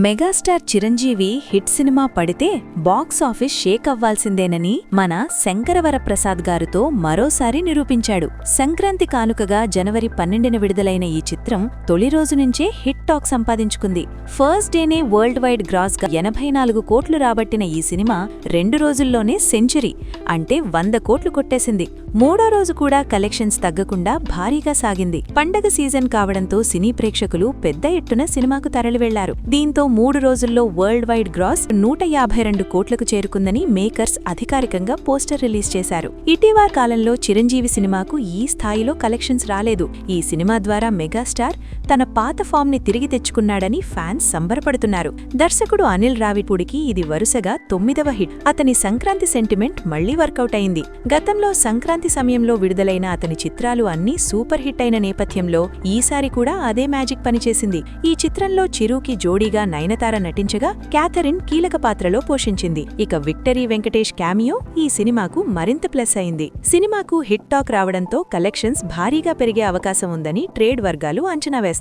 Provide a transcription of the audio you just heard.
Megastar Chiranjeevi hit cinema పడితే box office Sheikh అవ్వాల్సిందేనని మన శంకరవరప్రసాద్ గారితో మరోసారి నిరూపించాడు. సంక్రాంతి కానుకగా జనవరి 12న విడుదలైన ఈ చిత్రం తొలి రోజు నుంచే హిట్ టాక్ సంపాదించుకుంది. ఫస్ట్ డేనే వరల్డ్ వైడ్ గ్రాస్ గా 84 కోట్లు రాబట్టిన ఈ సినిమా 2 రోజుల్లోనే సెంచరీ అంటే 100 కోట్లు కొట్టేసింది. మూడో రోజు కూడా కలెక్షన్స్ తగ్గకుండా భారీగా సాగింది. పండగ సీజన్ కావడంతో సినీ ప్రేక్షకులు పెద్ద ఎత్తున సినిమాకు తరలివెళ్లారు. దీంతో 3 రోజుల్లో వరల్డ్ వైడ్ గ్రాస్ 152 కోట్లకు చేరుకుందని మేకర్స్ అధికారికంగా పోస్టర్ రిలీజ్ చేశారు. ఇటీవల కాలంలో చిరంజీవి సినిమాకు ఈ స్థాయిలో కలెక్షన్స్ రాలేదు. ఈ సినిమా ద్వారా మెగాస్టార్ తన పాత ఫామ్ ని తిరిగి తెచ్చుకున్నాడని ఫ్యాన్స్ సంబరపడుతున్నారు. దర్శకుడు అనిల్ రావిపూడికి ఇది వరుసగా 9వ హిట్. అతని సంక్రాంతి సెంటిమెంట్ మళ్లీ వర్కౌట్ అయింది. గతంలో సంక్రాంతి సమయంలో విడుదలైన అతని చిత్రాలు అన్నీ సూపర్ హిట్ అయిన నేపథ్యంలో ఈసారి కూడా అదే మ్యాజిక్ పనిచేసింది. ఈ చిత్రంలో చిరుకి జోడీగా నయనతార నటించగా క్యాథరిన్ కీలక పాత్రలో పోషించింది. ఇక విక్టరీ వెంకటేష్ క్యామియో ఈ సినిమాకు మరింత ప్లస్ అయింది. సినిమాకు హిట్ టాక్ రావడంతో కలెక్షన్స్ భారీగా పెరిగే అవకాశం ఉందని ట్రేడ్ వర్గాలు అంచనా వేస్తున్నాయి.